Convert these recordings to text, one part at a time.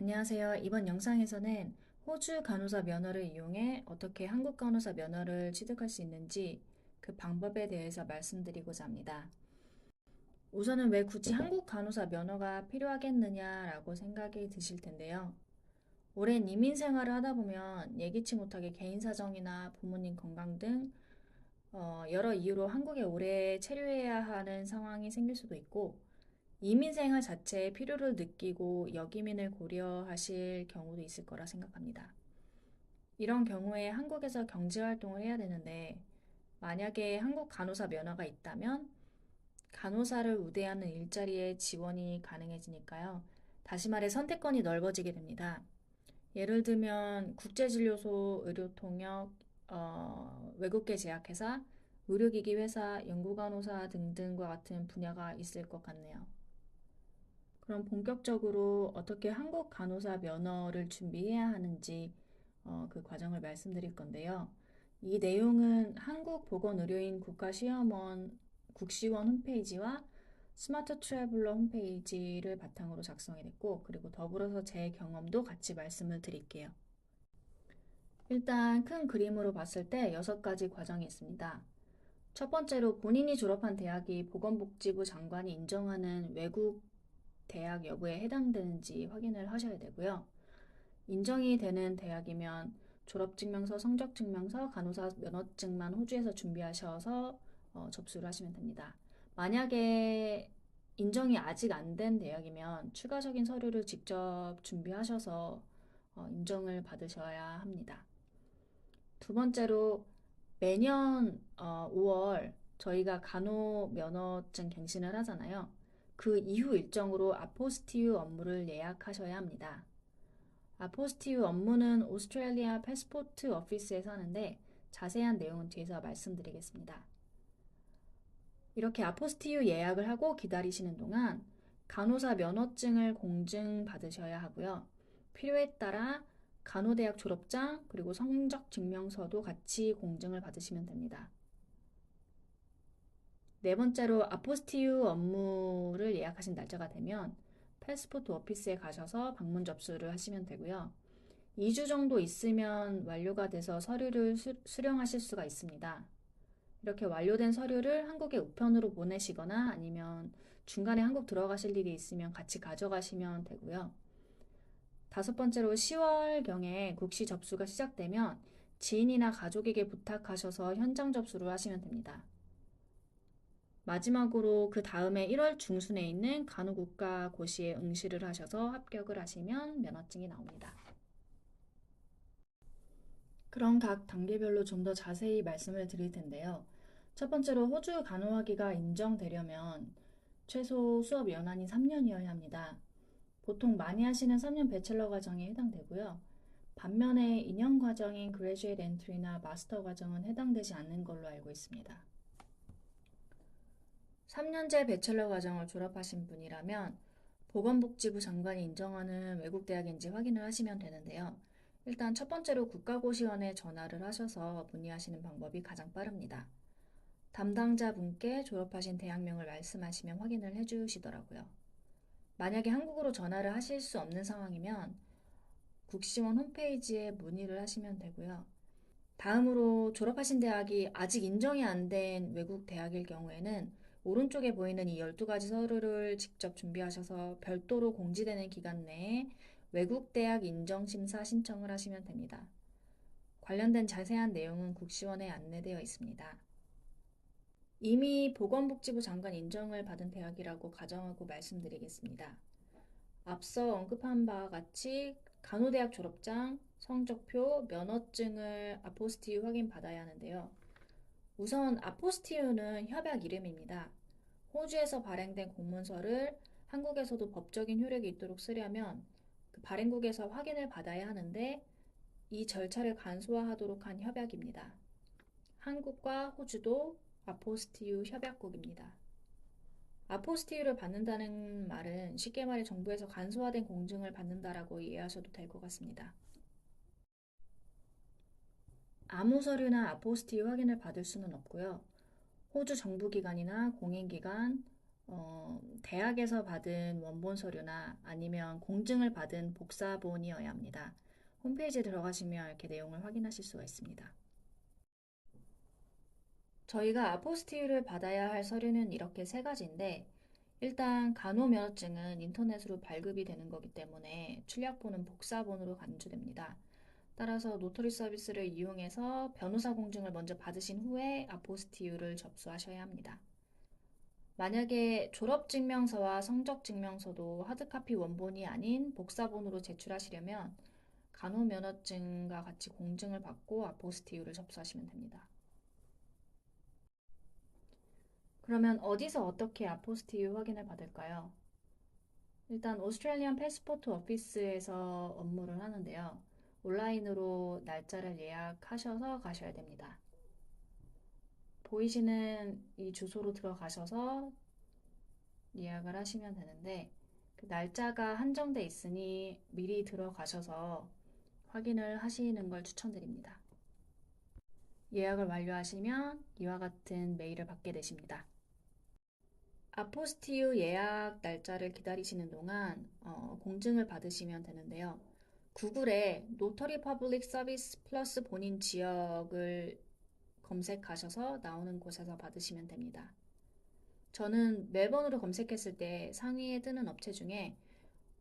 안녕하세요. 이번 영상에서는 호주 간호사 면허를 이용해 어떻게 한국 간호사 면허를 취득할 수 있는지 그 방법에 대해서 말씀드리고자 합니다. 우선은 왜 굳이 한국 간호사 면허가 필요하겠느냐라고 생각이 드실 텐데요. 오랜 이민 생활을 하다 보면 예기치 못하게 개인 사정이나 부모님 건강 등 여러 이유로 한국에 오래 체류해야 하는 상황이 생길 수도 있고 이민 생활 자체의 필요를 느끼고 역이민을 고려하실 경우도 있을 거라 생각합니다. 이런 경우에 한국에서 경제활동을 해야 되는데 만약에 한국 간호사 면허가 있다면 간호사를 우대하는 일자리에 지원이 가능해지니까요. 다시 말해 선택권이 넓어지게 됩니다. 예를 들면 국제진료소, 의료통역, 외국계 제약회사, 의료기기 회사, 연구간호사 등등과 같은 분야가 있을 것 같네요. 그럼 본격적으로 어떻게 한국 간호사 면허를 준비해야 하는지 그 과정을 말씀드릴 건데요. 이 내용은 한국보건의료인 국가시험원 국시원 홈페이지와 스마트 트래블러 홈페이지를 바탕으로 작성이 됐고, 그리고 더불어서 제 경험도 같이 말씀을 드릴게요. 일단 큰 그림으로 봤을 때 6가지 과정이 있습니다. 첫 번째로 본인이 졸업한 대학이 보건복지부 장관이 인정하는 외국 대학 여부에 해당되는지 확인을 하셔야 되고요. 인정이 되는 대학이면 졸업증명서, 성적증명서, 간호사 면허증만 호주에서 준비하셔서 접수를 하시면 됩니다. 만약에 인정이 아직 안 된 대학이면 추가적인 서류를 직접 준비하셔서 인정을 받으셔야 합니다. 두 번째로 매년 5월 저희가 간호 면허증 갱신을 하잖아요. 그 이후 일정으로 아포스티유 업무를 예약하셔야 합니다. 아포스티유 업무는 오스트레일리아 패스포트 오피스에서 하는데 자세한 내용은 뒤에서 말씀드리겠습니다. 이렇게 아포스티유 예약을 하고 기다리시는 동안 간호사 면허증을 공증 받으셔야 하고요. 필요에 따라 간호대학 졸업장 그리고 성적 증명서도 같이 공증을 받으시면 됩니다. 네 번째로 아포스티유 업무를 예약하신 날짜가 되면 패스포트 오피스에 가셔서 방문 접수를 하시면 되고요. 2주 정도 있으면 완료가 돼서 서류를 수령하실 수가 있습니다. 이렇게 완료된 서류를 한국에 우편으로 보내시거나 아니면 중간에 한국 들어가실 일이 있으면 같이 가져가시면 되고요. 다섯 번째로 10월경에 국시 접수가 시작되면 지인이나 가족에게 부탁하셔서 현장 접수를 하시면 됩니다. 마지막으로 그 다음에 1월 중순에 있는 간호국가고시에 응시를 하셔서 합격을 하시면 면허증이 나옵니다. 그럼 각 단계별로 좀 더 자세히 말씀을 드릴 텐데요. 첫 번째로 호주 간호학위가 인정되려면 최소 수업 연한이 3년이어야 합니다. 보통 많이 하시는 3년 배첼러 과정에 해당되고요. 반면에 2년 과정인 그레듀에이트 엔트리나 마스터 과정은 해당되지 않는 걸로 알고 있습니다. 3년제 배첼러 과정을 졸업하신 분이라면 보건복지부 장관이 인정하는 외국 대학인지 확인을 하시면 되는데요. 일단 첫 번째로 국가고시원에 전화를 하셔서 문의하시는 방법이 가장 빠릅니다. 담당자분께 졸업하신 대학명을 말씀하시면 확인을 해주시더라고요. 만약에 한국으로 전화를 하실 수 없는 상황이면 국시원 홈페이지에 문의를 하시면 되고요. 다음으로 졸업하신 대학이 아직 인정이 안 된 외국 대학일 경우에는 오른쪽에 보이는 이 12가지 서류를 직접 준비하셔서 별도로 공지되는 기간 내에 외국 대학 인정 심사 신청을 하시면 됩니다. 관련된 자세한 내용은 국시원에 안내되어 있습니다. 이미 보건복지부 장관 인정을 받은 대학이라고 가정하고 말씀드리겠습니다. 앞서 언급한 바와 같이 간호대학 졸업장, 성적표, 면허증을 아포스티유 확인받아야 하는데요. 우선 아포스티유는 협약 이름입니다. 호주에서 발행된 공문서를 한국에서도 법적인 효력이 있도록 쓰려면 그 발행국에서 확인을 받아야 하는데 이 절차를 간소화하도록 한 협약입니다. 한국과 호주도 아포스티유 협약국입니다. 아포스티유를 받는다는 말은 쉽게 말해 정부에서 간소화된 공증을 받는다라고 이해하셔도 될 것 같습니다. 아무 서류나 아포스티유 확인을 받을 수는 없고요. 호주 정부기관이나 공인기관, 대학에서 받은 원본 서류나 아니면 공증을 받은 복사본이어야 합니다. 홈페이지에 들어가시면 이렇게 내용을 확인하실 수가 있습니다. 저희가 아포스티유를 받아야 할 서류는 이렇게 세 가지인데, 일단 간호면허증은 인터넷으로 발급이 되는 거기 때문에 출력본은 복사본으로 간주됩니다. 따라서 노터리 서비스를 이용해서 변호사 공증을 먼저 받으신 후에 아포스티유를 접수하셔야 합니다. 만약에 졸업증명서와 성적증명서도 하드카피 원본이 아닌 복사본으로 제출하시려면 간호면허증과 같이 공증을 받고 아포스티유를 접수하시면 됩니다. 그러면 어디서 어떻게 아포스티유 확인을 받을까요? 일단 오스트레일리안 패스포트 오피스에서 업무를 하는데요. 온라인으로 날짜를 예약하셔서 가셔야 됩니다. 보이시는 이 주소로 들어가셔서 예약을 하시면 되는데 그 날짜가 한정돼 있으니 미리 들어가셔서 확인을 하시는 걸 추천드립니다. 예약을 완료하시면 이와 같은 메일을 받게 되십니다. 아포스티유 예약 날짜를 기다리시는 동안 공증을 받으시면 되는데요. 구글에 노터리 퍼블릭 서비스 플러스 본인 지역을 검색하셔서 나오는 곳에서 받으시면 됩니다. 저는 멜번으로 검색했을 때 상위에 뜨는 업체 중에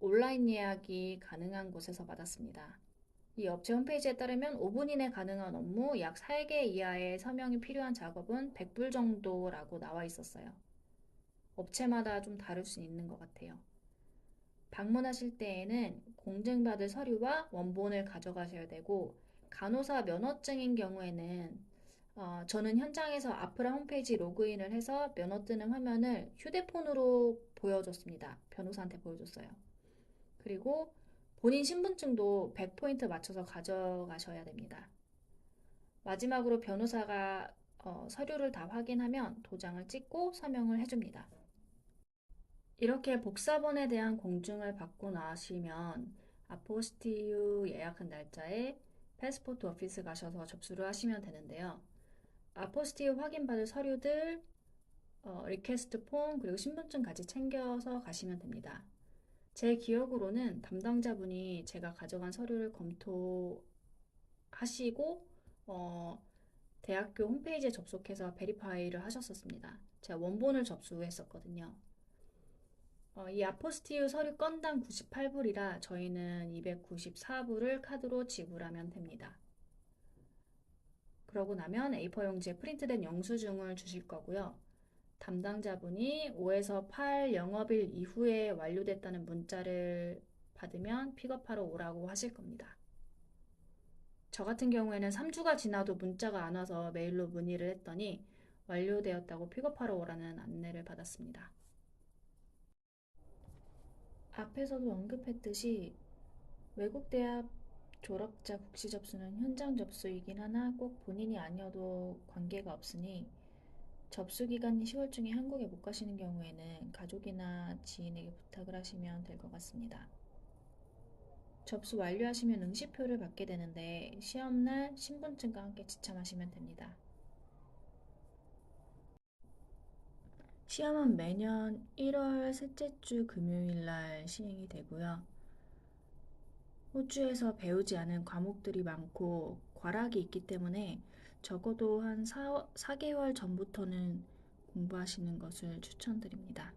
온라인 예약이 가능한 곳에서 받았습니다. 이 업체 홈페이지에 따르면 5분 이내 가능한 업무 약 3개 이하의 서명이 필요한 작업은 100불 정도라고 나와 있었어요. 업체마다 좀 다를 수 있는 것 같아요. 방문하실 때에는 공증받을 서류와 원본을 가져가셔야 되고, 간호사 면허증인 경우에는 저는 현장에서 아프라 홈페이지 로그인을 해서 면허 뜨는 화면을 휴대폰으로 보여줬습니다. 변호사한테 보여줬어요. 그리고 본인 신분증도 100포인트 맞춰서 가져가셔야 됩니다. 마지막으로 변호사가 서류를 다 확인하면 도장을 찍고 서명을 해줍니다. 이렇게 복사본에 대한 공증을 받고 나시면 아포스티유 예약한 날짜에 패스포트 오피스 가셔서 접수를 하시면 되는데요. 아포스티유 확인받을 서류들, 리퀘스트 폼, 그리고 신분증 같이 챙겨서 가시면 됩니다. 제 기억으로는 담당자분이 제가 가져간 서류를 검토하시고 대학교 홈페이지에 접속해서 베리파이를 하셨었습니다. 제가 원본을 접수했었거든요. 이 아포스티유 서류 건당 98불이라 저희는 294불을 카드로 지불하면 됩니다. 그러고 나면 A4 용지에 프린트된 영수증을 주실 거고요. 담당자분이 5에서 8 영업일 이후에 완료됐다는 문자를 받으면 픽업하러 오라고 하실 겁니다. 저 같은 경우에는 3주가 지나도 문자가 안 와서 메일로 문의를 했더니 완료되었다고 픽업하러 오라는 안내를 받았습니다. 앞에서도 언급했듯이 외국 대학 졸업자 국시 접수는 현장 접수이긴 하나 꼭 본인이 아니어도 관계가 없으니 접수 기간이 10월 중에 한국에 못 가시는 경우에는 가족이나 지인에게 부탁을 하시면 될 것 같습니다. 접수 완료하시면 응시표를 받게 되는데 시험날 신분증과 함께 지참하시면 됩니다. 시험은 매년 1월 셋째 주 금요일 날 시행이 되고요. 호주에서 배우지 않은 과목들이 많고 과락이 있기 때문에 적어도 한 4개월 전부터는 공부하시는 것을 추천드립니다.